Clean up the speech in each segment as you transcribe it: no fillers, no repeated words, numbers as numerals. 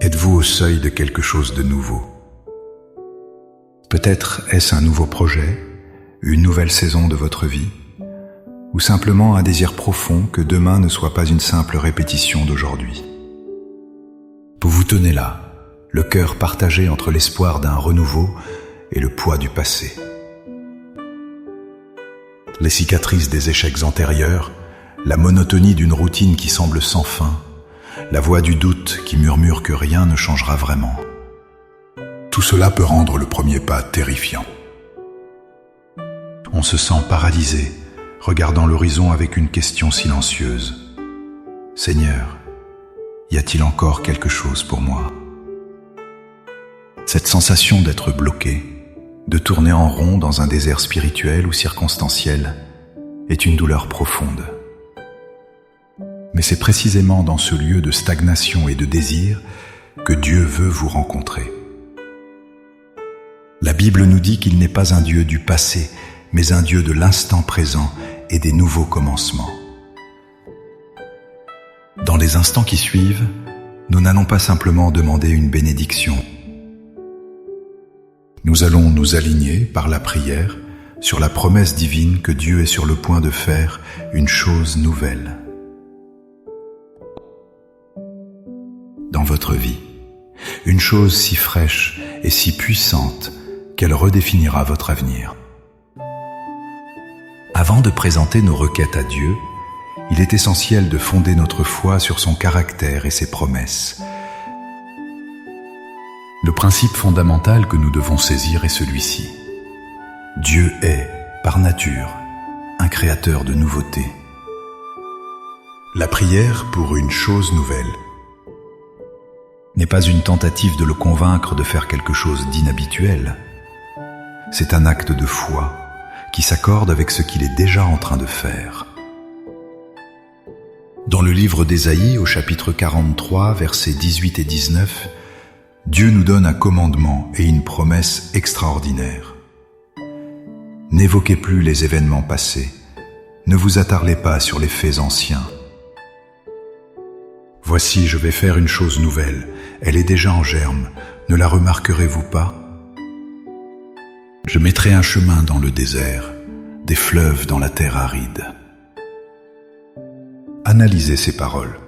Êtes-vous au seuil de quelque chose de nouveau? Peut-être est-ce un nouveau projet, une nouvelle saison de votre vie, ou simplement un désir profond que demain ne soit pas une simple répétition d'aujourd'hui. Vous vous tenez là, le cœur partagé entre l'espoir d'un renouveau et le poids du passé. Les cicatrices des échecs antérieurs, la monotonie d'une routine qui semble sans fin, la voix du doute qui murmure que rien ne changera vraiment. Tout cela peut rendre le premier pas terrifiant. On se sent paralysé, regardant l'horizon avec une question silencieuse. Seigneur, y a-t-il encore quelque chose pour moi? Cette sensation d'être bloqué, de tourner en rond dans un désert spirituel ou circonstanciel, est une douleur profonde. Mais c'est précisément dans ce lieu de stagnation et de désir que Dieu veut vous rencontrer. La Bible nous dit qu'il n'est pas un Dieu du passé, mais un Dieu de l'instant présent et des nouveaux commencements. Dans les instants qui suivent, nous n'allons pas simplement demander une bénédiction. Nous allons nous aligner par la prière sur la promesse divine que Dieu est sur le point de faire une chose nouvelle dans votre vie, une chose si fraîche et si puissante qu'elle redéfinira votre avenir. Avant de présenter nos requêtes à Dieu, il est essentiel de fonder notre foi sur son caractère et ses promesses. Le principe fondamental que nous devons saisir est celui-ci. Dieu est, par nature, un créateur de nouveautés. La prière pour une chose nouvelle n'est pas une tentative de le convaincre de faire quelque chose d'inhabituel. C'est un acte de foi qui s'accorde avec ce qu'il est déjà en train de faire. Dans le livre d'Ésaïe, au chapitre 43, versets 18 et 19, Dieu nous donne un commandement et une promesse extraordinaire. N'évoquez plus les événements passés, ne vous attardez pas sur les faits anciens. Voici, je vais faire une chose nouvelle, elle est déjà en germe, ne la remarquerez-vous pas? Je mettrai un chemin dans le désert, des fleuves dans la terre aride. Analysez ces paroles.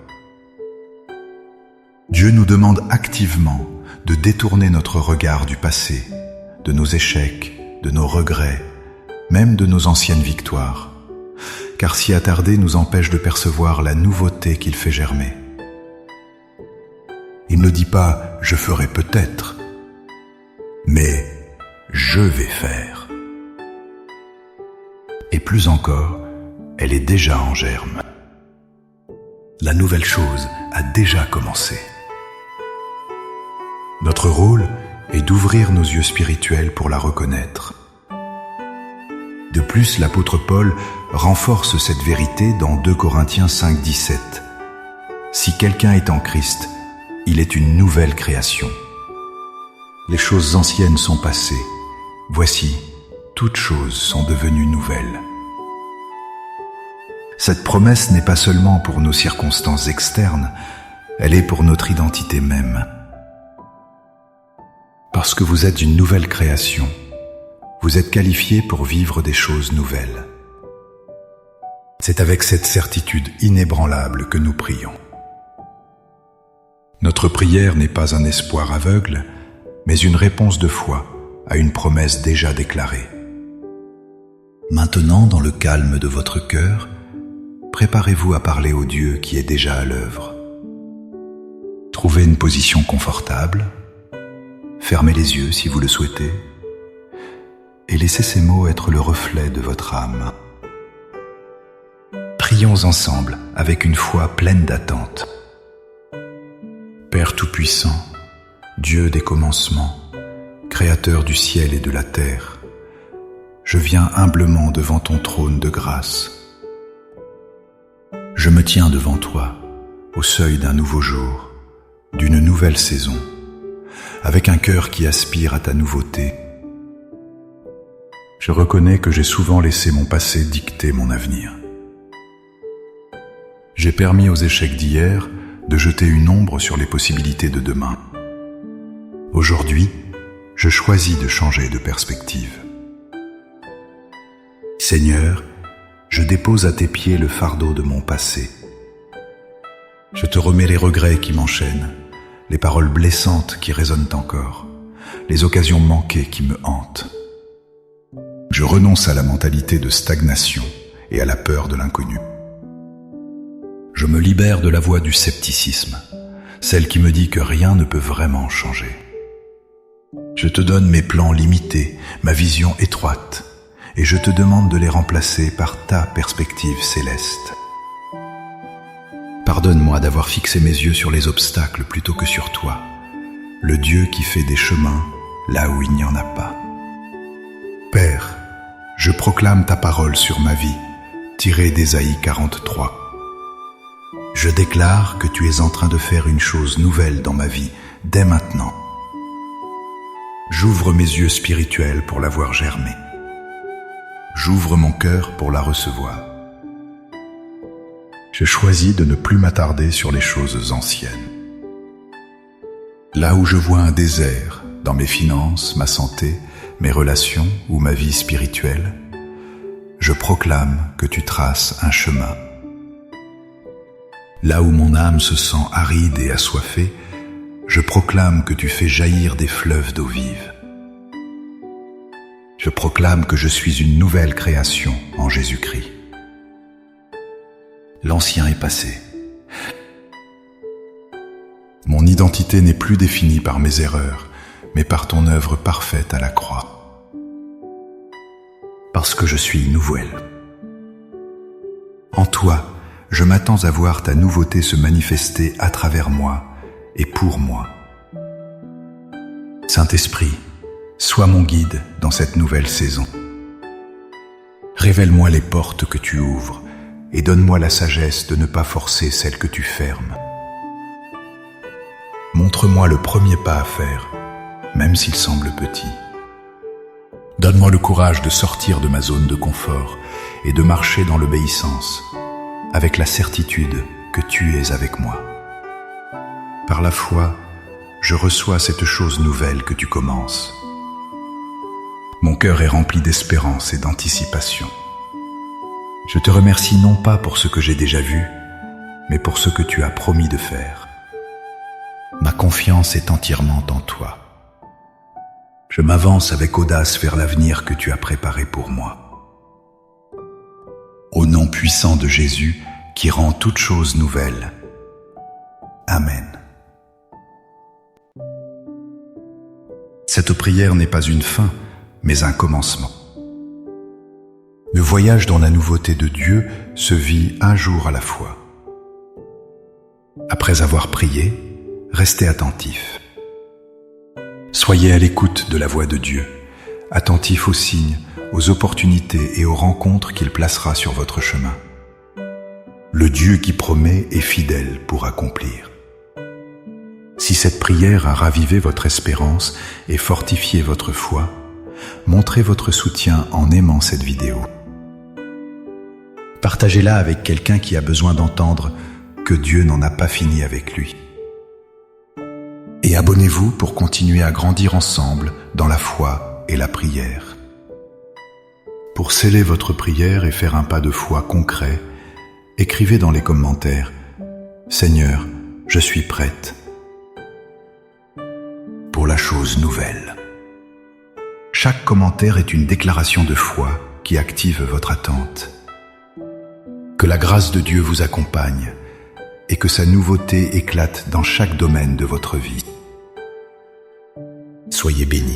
Dieu nous demande activement de détourner notre regard du passé, de nos échecs, de nos regrets, même de nos anciennes victoires, car s'y attarder nous empêche de percevoir la nouveauté qu'il fait germer. Il ne dit pas « je ferai peut-être », mais « je vais faire ». Et plus encore, elle est déjà en germe. La nouvelle chose a déjà commencé. Notre rôle est d'ouvrir nos yeux spirituels pour la reconnaître. De plus, l'apôtre Paul renforce cette vérité dans 2 Corinthiens 5, 17. Si quelqu'un est en Christ, il est une nouvelle création. Les choses anciennes sont passées. Voici, toutes choses sont devenues nouvelles. Cette promesse n'est pas seulement pour nos circonstances externes, elle est pour notre identité même. Parce que vous êtes une nouvelle création, vous êtes qualifié pour vivre des choses nouvelles. C'est avec cette certitude inébranlable que nous prions. Notre prière n'est pas un espoir aveugle, mais une réponse de foi à une promesse déjà déclarée. Maintenant, dans le calme de votre cœur, préparez-vous à parler au Dieu qui est déjà à l'œuvre. Trouvez une position confortable, fermez les yeux si vous le souhaitez, et laissez ces mots être le reflet de votre âme. Prions ensemble avec une foi pleine d'attente. Père Tout-Puissant, Dieu des commencements, Créateur du ciel et de la terre, je viens humblement devant ton trône de grâce. Je me tiens devant toi, au seuil d'un nouveau jour, d'une nouvelle saison, avec un cœur qui aspire à ta nouveauté. Je reconnais que j'ai souvent laissé mon passé dicter mon avenir. J'ai permis aux échecs d'hier de jeter une ombre sur les possibilités de demain. Aujourd'hui, je choisis de changer de perspective. Seigneur, je dépose à tes pieds le fardeau de mon passé. Je te remets les regrets qui m'enchaînent, les paroles blessantes qui résonnent encore, les occasions manquées qui me hantent. Je renonce à la mentalité de stagnation et à la peur de l'inconnu. Je me libère de la voix du scepticisme, celle qui me dit que rien ne peut vraiment changer. Je te donne mes plans limités, ma vision étroite, et je te demande de les remplacer par ta perspective céleste. Pardonne-moi d'avoir fixé mes yeux sur les obstacles plutôt que sur toi, le Dieu qui fait des chemins là où il n'y en a pas. Père, je proclame ta parole sur ma vie, tirée d'Ésaïe 43. Je déclare que tu es en train de faire une chose nouvelle dans ma vie, dès maintenant. J'ouvre mes yeux spirituels pour la voir germer. J'ouvre mon cœur pour la recevoir. Je choisis de ne plus m'attarder sur les choses anciennes. Là où je vois un désert, dans mes finances, ma santé, mes relations ou ma vie spirituelle, je proclame que tu traces un chemin. Là où mon âme se sent aride et assoiffée, je proclame que tu fais jaillir des fleuves d'eau vive. Je proclame que je suis une nouvelle création en Jésus-Christ. L'ancien est passé. Mon identité n'est plus définie par mes erreurs, mais par ton œuvre parfaite à la croix. Parce que je suis nouvelle. En toi, je m'attends à voir ta nouveauté se manifester à travers moi et pour moi. Saint-Esprit, sois mon guide dans cette nouvelle saison. Révèle-moi les portes que tu ouvres et donne-moi la sagesse de ne pas forcer celles que tu fermes. Montre-moi le premier pas à faire, même s'il semble petit. Donne-moi le courage de sortir de ma zone de confort et de marcher dans l'obéissance, avec la certitude que tu es avec moi. Par la foi, je reçois cette chose nouvelle que tu commences. Mon cœur est rempli d'espérance et d'anticipation. Je te remercie non pas pour ce que j'ai déjà vu, mais pour ce que tu as promis de faire. Ma confiance est entièrement en toi. Je m'avance avec audace vers l'avenir que tu as préparé pour moi. Au nom puissant de Jésus, qui rend toute chose nouvelle. Amen. Cette prière n'est pas une fin, mais un commencement. Le voyage dans la nouveauté de Dieu se vit un jour à la fois. Après avoir prié, restez attentif. Soyez à l'écoute de la voix de Dieu, attentif aux signes, aux opportunités et aux rencontres qu'il placera sur votre chemin. Le Dieu qui promet est fidèle pour accomplir. Si cette prière a ravivé votre espérance et fortifié votre foi, montrez votre soutien en aimant cette vidéo. Partagez-la avec quelqu'un qui a besoin d'entendre que Dieu n'en a pas fini avec lui. Et abonnez-vous pour continuer à grandir ensemble dans la foi et la prière. Pour sceller votre prière et faire un pas de foi concret, écrivez dans les commentaires « Seigneur, je suis prête » pour la chose nouvelle. Chaque commentaire est une déclaration de foi qui active votre attente. Que la grâce de Dieu vous accompagne et que sa nouveauté éclate dans chaque domaine de votre vie. Soyez bénis.